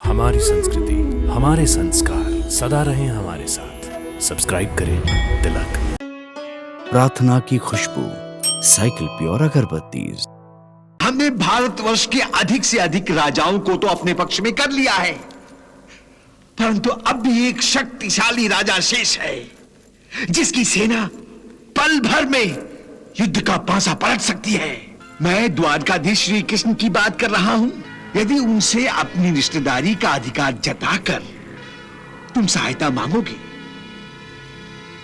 हमारी संस्कृति, हमारे संस्कार सदा रहें हमारे साथ। सब्सक्राइब करें तिलक। प्रार्थना की खुशबू, साइकिल प्योर अगरबत्ती। हमने भारतवर्ष के अधिक से अधिक राजाओं को तो अपने पक्ष में कर लिया है, परंतु अब भी एक शक्तिशाली राजा शेष है जिसकी सेना पल भर में युद्ध का पांसा पलट सकती है। मैं द्वारकाधीश श्री कृष्ण की बात कर रहा हूं। यदि उनसे अपनी रिश्तेदारी का अधिकार जताकर तुम सहायता मांगोगे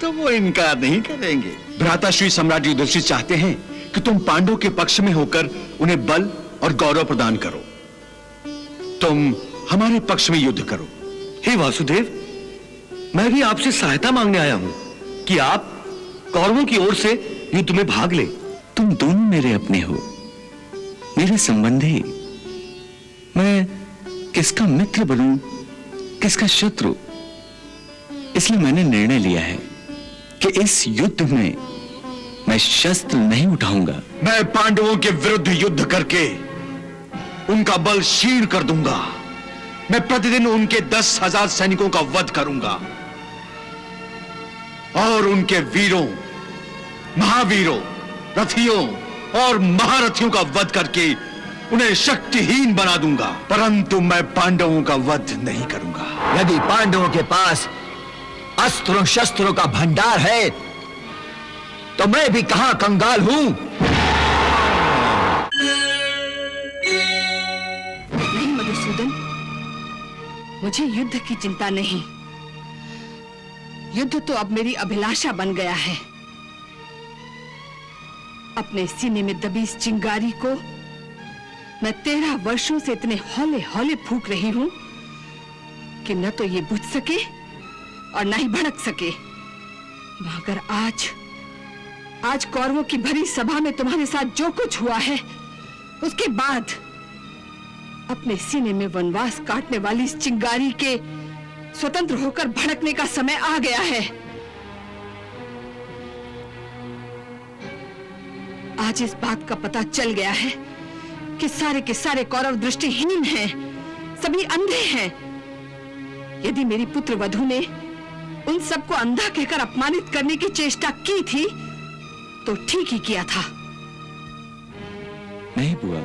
तो वो इनकार नहीं करेंगे। भ्राता श्री सम्राट युधिष्ठिर चाहते हैं कि तुम पांडवों के पक्ष में होकर उन्हें बल और गौरव प्रदान करो। तुम हमारे पक्ष में युद्ध करो। हे वासुदेव, मैं भी आपसे सहायता मांगने आया हूं कि आप कौरवों की ओर से युद्ध में भाग ले। तुम दोनों मेरे अपने हो, मेरे संबंधी। मैं किसका मित्र बनूं, किसका शत्रु, इसलिए मैंने निर्णय लिया है कि इस युद्ध में मैं शस्त्र नहीं उठाऊंगा। मैं पांडवों के विरुद्ध युद्ध करके उनका बल क्षीण कर दूंगा। मैं प्रतिदिन उनके 10,000 सैनिकों का वध करूंगा और उनके वीरों, महावीरों, रथियों और महारथियों का वध करके उन्हें शक्तिहीन बना दूंगा, परंतु मैं पांडवों का वध नहीं करूंगा। यदि पांडवों के पास अस्त्रों शस्त्रों का भंडार है तो मैं भी कहां कंगाल हूं। नहीं मधुसूदन, मुझे युद्ध की चिंता नहीं। युद्ध तो अब मेरी अभिलाषा बन गया है। अपने सीने में दबी इस चिंगारी को मैं 13 वर्षों से इतने हौले हौले फूंक रही हूं कि न तो ये बुझ सके और न ही भड़क सके। मगर आज कौरवों की भरी सभा में तुम्हारे साथ जो कुछ हुआ है, उसके बाद अपने सीने में वनवास काटने वाली इस चिंगारी के स्वतंत्र होकर भड़कने का समय आ गया है। आज इस बात का पता चल गया है कि सारे के सारे कौरव दृष्टिहीन हैं, सभी अंधे हैं। यदि मेरी पुत्र वधू ने उन सबको अंधा कहकर अपमानित करने की चेष्टा की थी तो ठीक ही किया था। नहीं बुआ,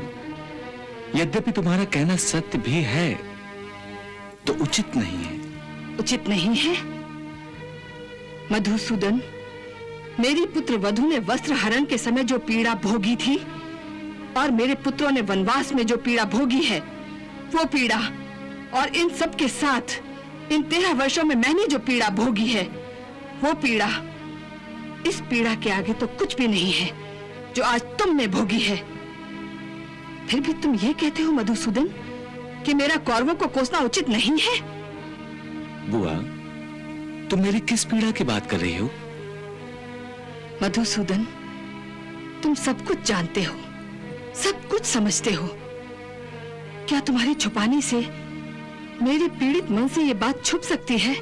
यद्यपि तुम्हारा कहना सत्य भी है तो उचित नहीं है। उचित नहीं है? मधुसूदन, मेरी पुत्र वधू ने वस्त्र हरण के समय जो पीड़ा भोगी थी और मेरे पुत्रों ने वनवास में जो पीड़ा भोगी है, वो पीड़ा और इन सब के साथ इन 13 वर्षों में मैंने जो पीड़ा भोगी है, वो पीड़ा इस पीड़ा के आगे तो कुछ भी नहीं है जो आज तुमने भोगी है। फिर भी तुम ये कहते हो मधुसूदन कि मेरा कौरवों को कोसना उचित नहीं है? बुआ, तुम मेरी किस पीड़ा की बात कर रही हो? मधुसूदन, तुम सब कुछ जानते हो, सब कुछ समझते हो। क्या तुम्हारे छुपाने से मेरे पीड़ित मन से यह बात छुप सकती है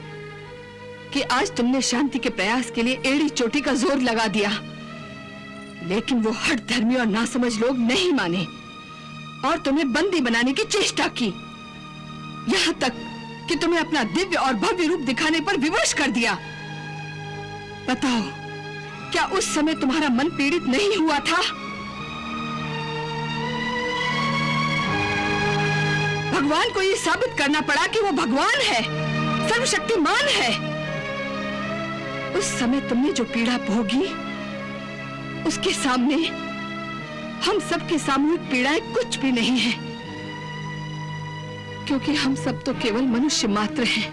कि आज तुमने शांति के प्रयास के लिए एड़ी चोटी का जोर लगा दिया, लेकिन वो हठ धर्मी और नासमझ लोग नहीं माने और तुम्हें बंदी बनाने की चेष्टा की, यहां तक कि तुम्हें अपना दिव्य और भव्य रूप दिखाने पर विवश कर दिया। बताओ, क्या उस समय तुम्हारा मन पीड़ित नहीं हुआ था? भगवान को यह साबित करना पड़ा कि वो भगवान है, सर्वशक्तिमान है। उस समय तुमने जो पीड़ा भोगी, उसके सामने हम सबकी सामूहिक पीड़ाएं कुछ भी नहीं है, क्योंकि हम सब तो केवल मनुष्य मात्र हैं।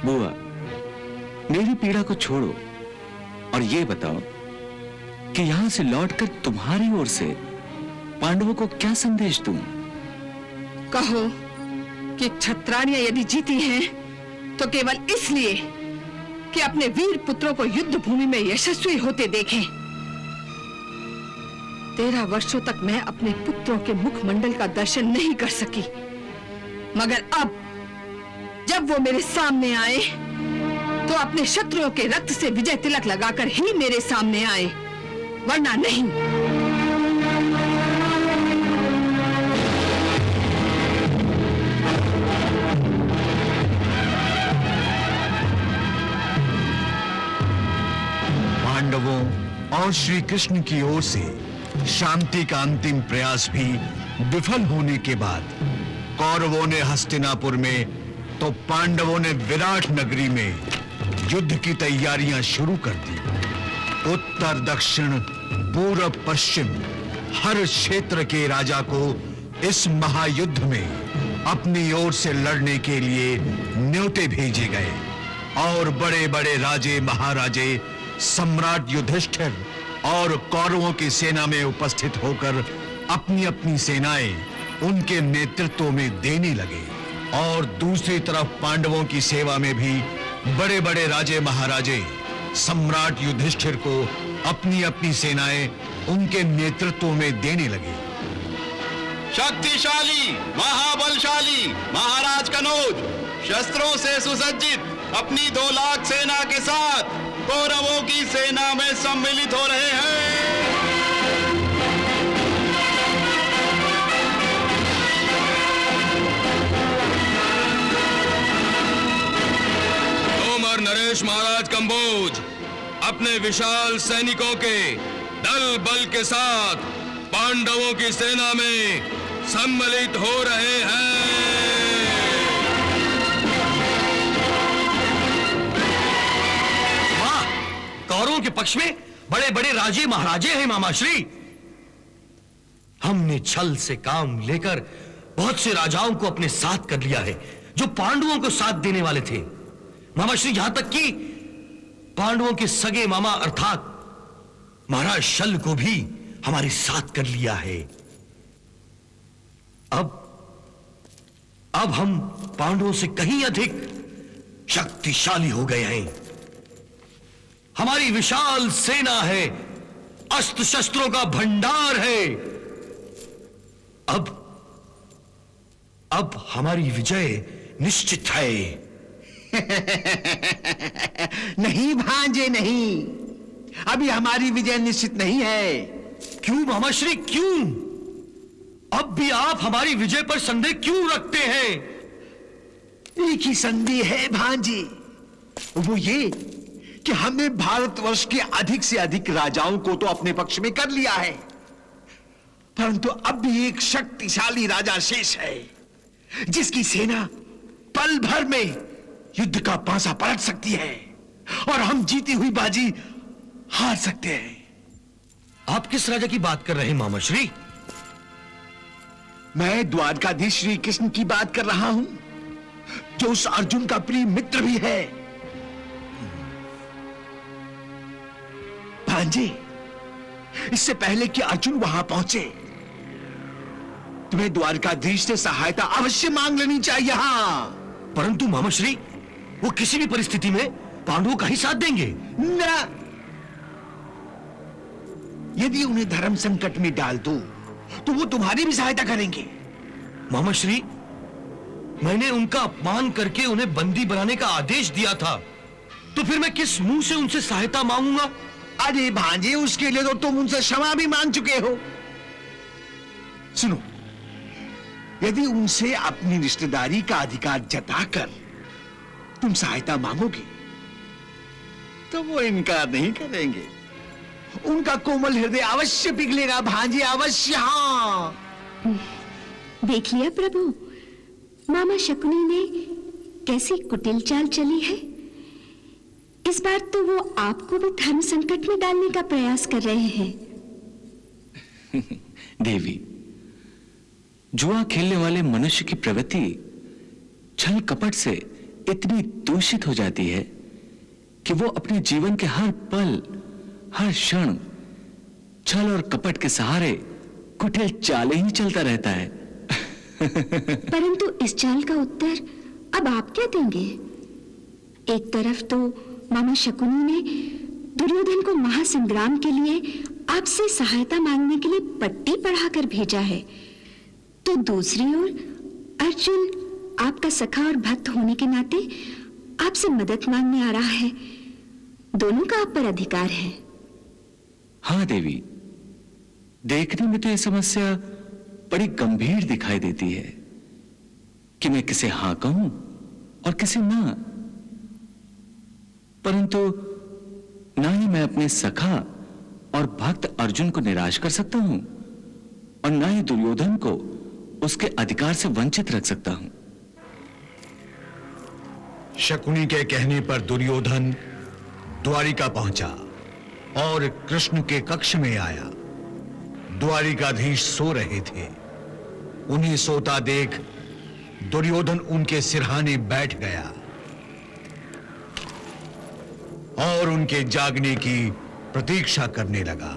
बुआ, मेरी पीड़ा को छोड़ो और ये बताओ कि यहां से लौटकर तुम्हारी ओर से पांडवों को क्या संदेश दूं? कहो कि क्षत्राणियां यदि जीती हैं तो केवल इसलिए कि अपने वीर पुत्रों को युद्ध भूमि में यशस्वी होते देखें। 13 वर्षों तक मैं अपने पुत्रों के मुखमंडल का दर्शन नहीं कर सकी, मगर अब जब वो मेरे सामने आए तो अपने शत्रुओं के रक्त से विजय तिलक लगाकर ही मेरे सामने आए, वरना नहीं। और श्री कृष्ण की ओर से शांति का अंतिम प्रयास भी विफल होने के बाद कौरवों ने हस्तिनापुर में तो पांडवों ने विराट नगरी में युद्ध की तैयारियां शुरू कर दी। उत्तर दक्षिण पूर्व पश्चिम हर क्षेत्र के राजा को इस महायुद्ध में अपनी ओर से लड़ने के लिए न्योते भेजे गए और बड़े बड़े राजे महाराजे सम्राट युधिष्ठिर और कौरवों की सेना में उपस्थित होकर अपनी अपनी सेनाएं उनके नेतृत्व में देने लगे और दूसरी तरफ पांडवों की सेवा में भी बड़े बड़े राजे महाराजे सम्राट युधिष्ठिर को अपनी अपनी सेनाएं उनके नेतृत्व में देने लगे। शक्तिशाली महाबलशाली महाराज कनौज शस्त्रों से सुसज्जित अपनी 2 लाख सेना के साथ कौरवों की सेना में सम्मिलित हो रहे हैं। तोमर नरेश महाराज कंबोज अपने विशाल सैनिकों के दल बल के साथ पांडवों की सेना में सम्मिलित हो रहे हैं। वाह, कौरवों के पक्ष में बड़े बड़े राजे महाराजे हैं मामाश्री। हमने छल से काम लेकर बहुत से राजाओं को अपने साथ कर लिया है जो पांडवों को साथ देने वाले थे मामाश्री, यहां तक कि पांडवों के सगे मामा अर्थात महाराज शल्य को भी हमारे साथ कर लिया है। अब हम पांडवों से कहीं अधिक शक्तिशाली हो गए हैं। हमारी विशाल सेना है, अस्त्र शस्त्रों का भंडार है। अब हमारी विजय निश्चित है। नहीं भांजे नहीं, अभी हमारी विजय निश्चित नहीं है। क्यों मामाश्री, क्यों? अब भी आप हमारी विजय पर संदेह क्यों रखते हैं? एक ही संदेह है भांजे, वो ये कि हमने भारतवर्ष के अधिक से अधिक राजाओं को तो अपने पक्ष में कर लिया है, परंतु अब भी एक शक्तिशाली राजा शेष है जिसकी सेना पल भर में युद्ध का पांसा पलट सकती है और हम जीती हुई बाजी हार सकते हैं। आप किस राजा की बात कर रहे हैं मामाश्री? मैं द्वारकाधीश श्री कृष्ण की बात कर रहा हूं, जो उस अर्जुन का प्रिय मित्र भी है। भांजे, इससे पहले कि अर्जुन वहां पहुंचे, तुम्हें द्वारकाधीश से सहायता अवश्य मांग लेनी चाहिए। हां, परंतु मामाश्री, वो किसी भी परिस्थिति में पांडवों का ही साथ देंगे ना। यदि उन्हें धर्म संकट में डाल दो तो वो तुम्हारी भी सहायता करेंगे। मामाश्री, मैंने उनका अपमान करके उन्हें बंदी बनाने का आदेश दिया था, तो फिर मैं किस मुंह से उनसे सहायता मांगूंगा? अरे भांजे, उसके लिए तो तुम उनसे क्षमा भी मांग चुके हो। सुनो, यदि उनसे अपनी रिश्तेदारी का अधिकार जताकर तुम सहायता मांगोगे तो वो इनकार नहीं करेंगे। उनका कोमल हृदय अवश्य पिघलेगा भांजे, अवश्य। हाँ, देख लिया प्रभु, मामा शकुनी ने कैसी कुटिल चाल चली है। इस बार तो वो आपको भी धर्म संकट में डालने का प्रयास कर रहे हैं। देवी, जुआ खेलने वाले मनुष्य की प्रवृत्ति छल कपट से इतनी दूषित हो जाती है कि वो अपने जीवन के हर पल हर क्षण छल और कपट के सहारे कुटिल चालें ही चलता रहता है। परंतु इस चाल का उत्तर अब आप क्या देंगे? एक तरफ तो मामा शकुनी ने दुर्योधन को महासंग्राम के लिए आपसे सहायता मांगने के लिए पट्टी पढ़ाकर भेजा है, तो दूसरी ओर अर्जुन आपका सखा और भक्त होने के नाते आपसे मदद मांगने आ रहा है। दोनों का आप पर अधिकार है। हाँ देवी, देखने में तो यह समस्या बड़ी गंभीर दिखाई देती है कि मैं किसे हाँ कहूं और किसे ना। परंतु ना ही मैं अपने सखा और भक्त अर्जुन को निराश कर सकता हूं और ना ही दुर्योधन को उसके अधिकार से वंचित रख सकता हूं। शकुनी के कहने पर दुर्योधन द्वारिका पहुंचा और कृष्ण के कक्ष में आया। द्वारिकाधीश सो रहे थे। उन्हें सोता देख दुर्योधन उनके सिरहाने बैठ गया और उनके जागने की प्रतीक्षा करने लगा।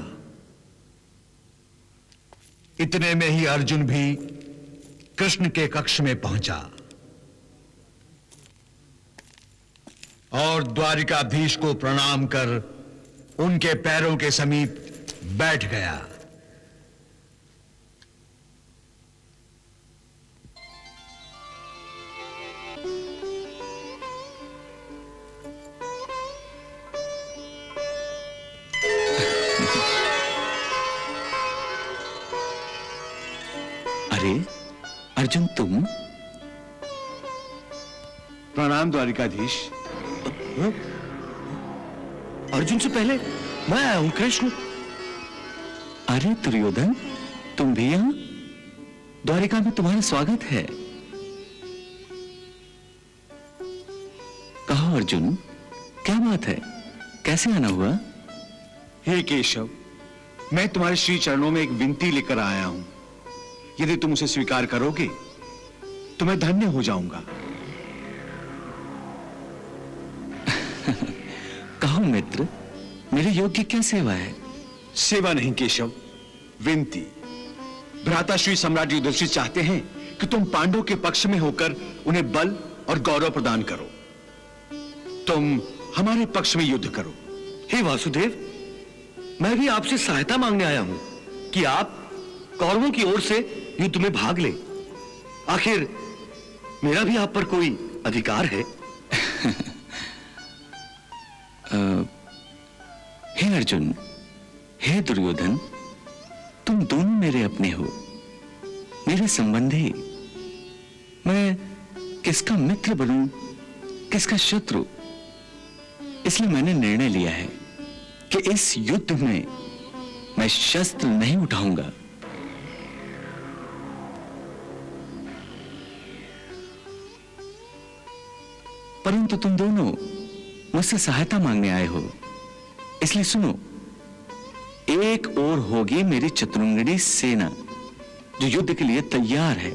इतने में ही अर्जुन भी कृष्ण के कक्ष में पहुंचा और द्वारिकाधीश को प्रणाम कर उनके पैरों के समीप बैठ गया। अरे अर्जुन, तुम? प्रणाम द्वारिकाधीश। अर्जुन से पहले मैं आया हूं कृष्ण। अरे दुर्योधन, तुम भी यहां? द्वारिका में तुम्हारा स्वागत है। कहो अर्जुन, क्या बात है? कैसे आना हुआ? हे केशव, मैं तुम्हारे श्री चरणों में एक विनती लेकर आया हूं। यदि तुम उसे स्वीकार करोगे तो मैं धन्य हो जाऊंगा। कहो मित्र, मेरे योग्य क्या सेवा है? सेवा नहीं केशव, विनती। भ्राता श्री सम्राट युधिष्ठिर चाहते हैं कि तुम पांडवों के पक्ष में होकर उन्हें बल और गौरव प्रदान करो। तुम हमारे पक्ष में युद्ध करो। हे वासुदेव, मैं भी आपसे सहायता मांगने आया हूं कि आप कौरवों की ओर से युद्ध में भाग ले। आखिर मेरा भी आप पर कोई अधिकार है। हे अर्जुन, हे दुर्योधन, तुम दोनों मेरे अपने हो, मेरे संबंधी। मैं किसका मित्र बनूं, किसका शत्रु, इसलिए मैंने निर्णय लिया है कि इस युद्ध में मैं शस्त्र नहीं उठाऊंगा। परंतु तुम दोनों मुझसे सहायता मांगने आए हो, इसलिए सुनो। एक ओर होगी मेरी चतुरंगिणी सेना जो युद्ध के लिए तैयार है,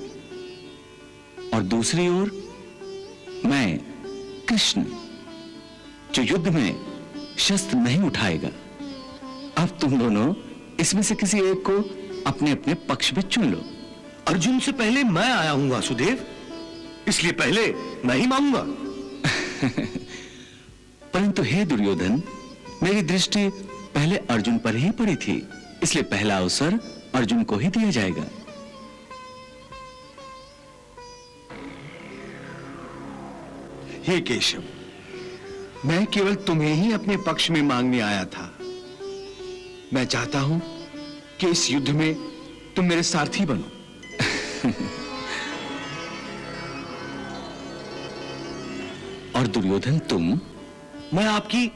और दूसरी ओर मैं कृष्ण जो युद्ध में शस्त्र नहीं उठाएगा। अब तुम दोनों इसमें से किसी एक को अपने अपने पक्ष में चुन लो। अर्जुन से पहले मैं आया हूं वासुदेव, इसलिए पहले मैं ही मांगूंगा। परंतु हे दुर्योधन, मेरी दृष्टि पहले अर्जुन पर ही पड़ी थी, इसलिए पहला अवसर अर्जुन को ही दिया जाएगा। हे केशव, मैं केवल तुम्हें ही अपने पक्ष में मांगने आया था। मैं चाहता हूं कि इस युद्ध में तुम मेरे सारथी बनो। और दुर्योधन, तुम? मैं आपकी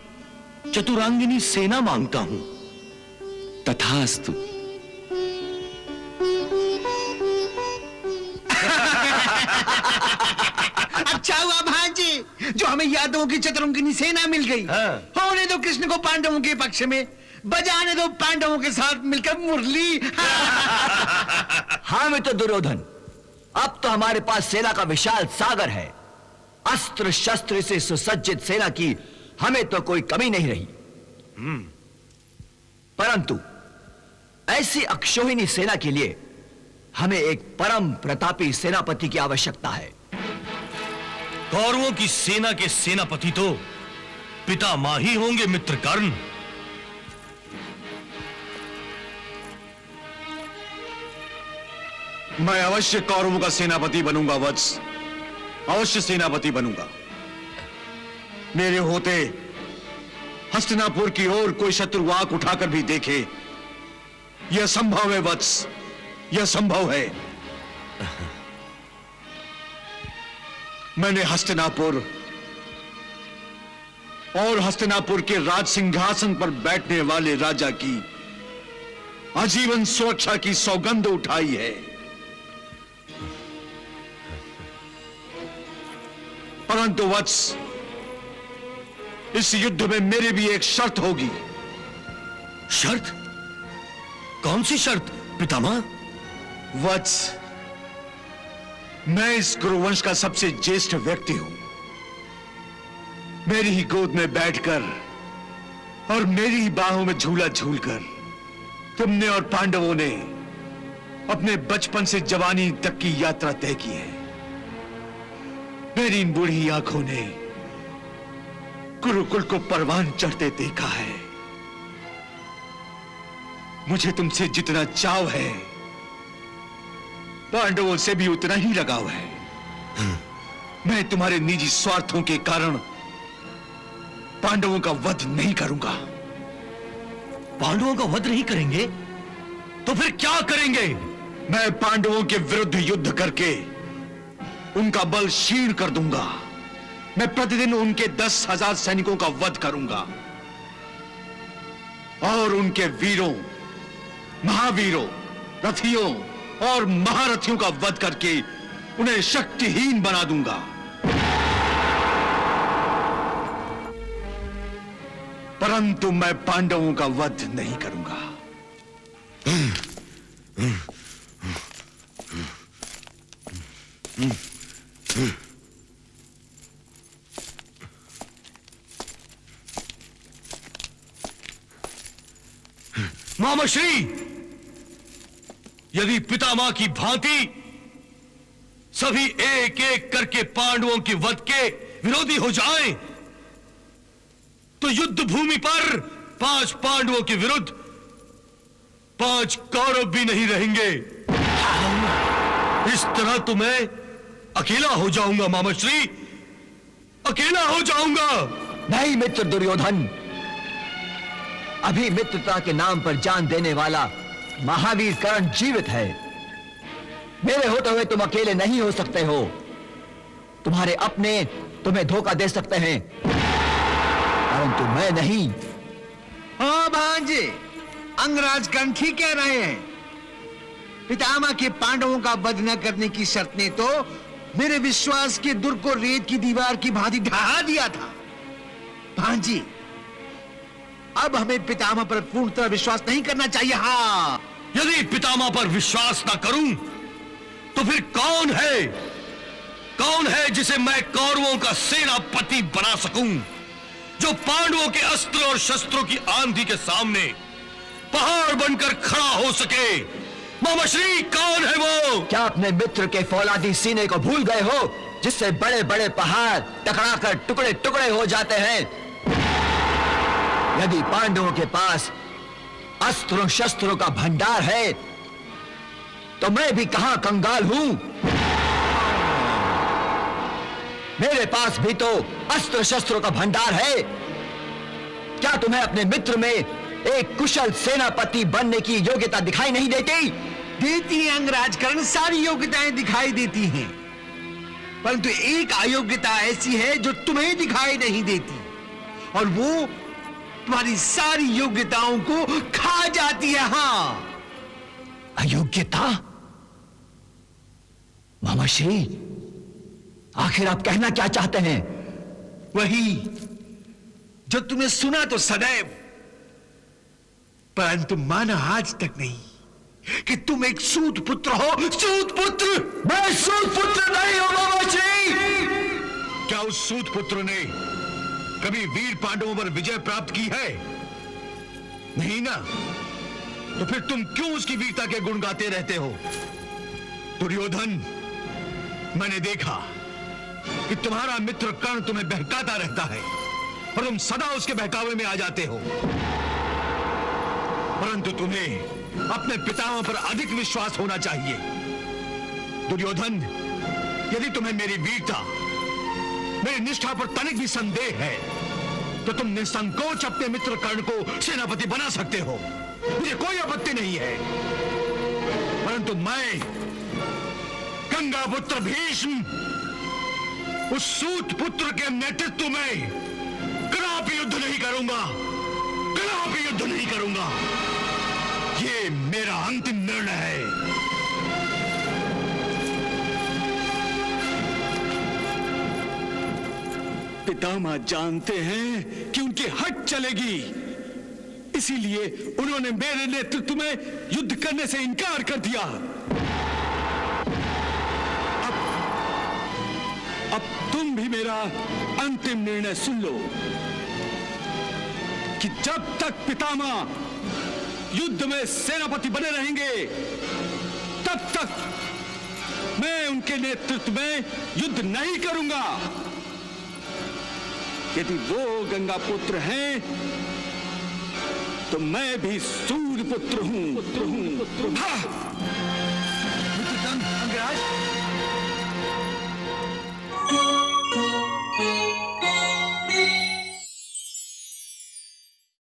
चतुरांगिनी सेना मांगता हूं। तथास्तु। अच्छा हुआ भांजी जो हमें यादवों की चतुरंगिनी सेना मिल गई। होने दो कृष्ण को पांडवों के पक्ष में, बजाने दो पांडवों के साथ मिलकर मुरली। हाँ मित्र दुर्योधन, अब तो हमारे पास सेना का विशाल सागर है। अस्त्र शस्त्र से सुसज्जित सेना की हमें तो कोई कमी नहीं रही। परंतु ऐसी अक्षोहिणी सेना के लिए हमें एक परम प्रतापी सेनापति की आवश्यकता है। कौरवों की सेना के सेनापति तो पितामह ही होंगे मित्र कर्ण। मैं अवश्य कौरवों का सेनापति बनूंगा वत्स, अवश्य सेनापति बनूंगा। मेरे होते हस्तिनापुर की ओर कोई शत्रु वाक उठाकर भी देखे, यह संभव है वत्स, यह संभव है। मैंने हस्तिनापुर और हस्तिनापुर के राज सिंहासन पर बैठने वाले राजा की आजीवन सुरक्षा की सौगंध उठाई है। परंतु वत्स, इस युद्ध में मेरी भी एक शर्त होगी। शर्त? कौन सी शर्त पितामह? वत्स, मैं इस कुरुवंश का सबसे ज्येष्ठ व्यक्ति हूं। मेरी ही गोद में बैठकर और मेरी ही बाहों में झूला झूलकर तुमने और पांडवों ने अपने बचपन से जवानी तक की यात्रा तय की है। मेरी इन बूढ़ी आंखों ने कुरुकुल को परवान चढ़ते देखा है। मुझे तुमसे जितना चाव है, पांडवों से भी उतना ही लगाव है। मैं तुम्हारे निजी स्वार्थों के कारण पांडवों का वध नहीं करूंगा। पांडवों का वध नहीं करेंगे तो फिर क्या करेंगे? मैं पांडवों के विरुद्ध युद्ध करके उनका बल क्षीण कर दूंगा। मैं प्रतिदिन उनके 10,000 सैनिकों का वध करूंगा और उनके वीरों, महावीरों, रथियों और महारथियों का वध करके उन्हें शक्तिहीन बना दूंगा। परंतु मैं पांडवों का वध नहीं करूंगा। मामाश्री, यदि पितामह की भांति सभी एक एक करके पांडवों के वध के विरोधी हो जाएं, तो युद्ध भूमि पर 5 पांडवों के विरुद्ध 5 कौरव भी नहीं रहेंगे। इस तरह तो मैं अकेला हो जाऊंगा मामाश्री, अकेला हो जाऊंगा। नहीं मित्र दुर्योधन, अभी मित्रता के नाम पर जान देने वाला महावीर कर्ण जीवित है। मेरे होते हुए तुम अकेले नहीं हो सकते हो। तुम्हारे अपने तुम्हें धोखा दे सकते हैं, परंतु मैं नहीं। हाँ भांजे, अंगराज कर्ण ठीक कह रहे हैं। पितामह के पांडवों का वध न करने की शर्त ने तो मेरे विश्वास के दुर्ग को रेत की दीवार की भांति ढहा दिया था। भांजी, अब हमें पितामह पर पूर्णतः विश्वास नहीं करना चाहिए। हाँ, यदि पितामह पर विश्वास ना करूं तो फिर कौन है जिसे मैं कौरवों का सेनापति बना सकूं, जो पांडवों के अस्त्र और शस्त्रों की आंधी के सामने पहाड़ बनकर खड़ा हो सके? मामाश्री, कौन है वो? क्या अपने मित्र के फौलादी सीने को भूल गए हो, जिससे बड़े बड़े पहाड़ टकराकर टुकड़े टुकड़े हो जाते हैं? यदि पांडवों के पास अस्त्रों शस्त्रों का भंडार है, तो मैं भी कहां कंगाल हूं। मेरे पास भी तो अस्त्र शस्त्रों का भंडार है। क्या तुम्हें अपने मित्र में एक कुशल सेनापति बनने की योग्यता दिखाई नहीं देती? देती है अंगराज कर्ण, सारी योग्यताएं दिखाई देती हैं, परंतु एक अयोग्यता ऐसी है जो तुम्हें दिखाई नहीं देती, और वो तुम्हारी सारी योग्यताओं को खा जाती है। हाँ, अयोग्यता? मामाश्री, आखिर आप कहना क्या चाहते हैं? वही जो तुमने सुना तो सदैव, परंतु माना आज तक नहीं कि तुम एक सूत पुत्र हो। सूत पुत्र? मैं सूत पुत्र नहीं हूं मामाश्री। क्या उस सूत पुत्र ने कभी वीर पांडवों पर विजय प्राप्त की है? नहीं ना? तो फिर तुम क्यों उसकी वीरता के गुण गाते रहते हो? दुर्योधन, मैंने देखा कि तुम्हारा मित्र कर्ण तुम्हें बहकाता रहता है और तुम सदा उसके बहकावे में आ जाते हो, परंतु तुम्हें अपने पितामह पर अधिक विश्वास होना चाहिए। दुर्योधन, यदि तुम्हें मेरी वीरता, मेरी निष्ठा पर तनिक भी संदेह है, तो तुम निसंकोच अपने मित्र कर्ण को सेनापति बना सकते हो। मुझे कोई आपत्ति नहीं है, परंतु मैं गंगा पुत्र भीष्म उस सूत पुत्र के नेतृत्व में कदापि युद्ध नहीं करूंगा, कदापि युद्ध नहीं करूंगा। ये ये मेरा अंतिम निर्णय है। पितामह जानते हैं कि उनकी हट चलेगी, इसीलिए उन्होंने मेरे नेतृत्व में युद्ध करने से इनकार कर दिया। अब तुम भी मेरा अंतिम निर्णय सुन लो कि जब तक पितामह युद्ध में सेनापति बने रहेंगे, तब तक मैं उनके नेतृत्व में युद्ध नहीं करूंगा। यदि वो गंगा पुत्र हैं, तो मैं भी सूर्य पुत्र हूं। अंगराज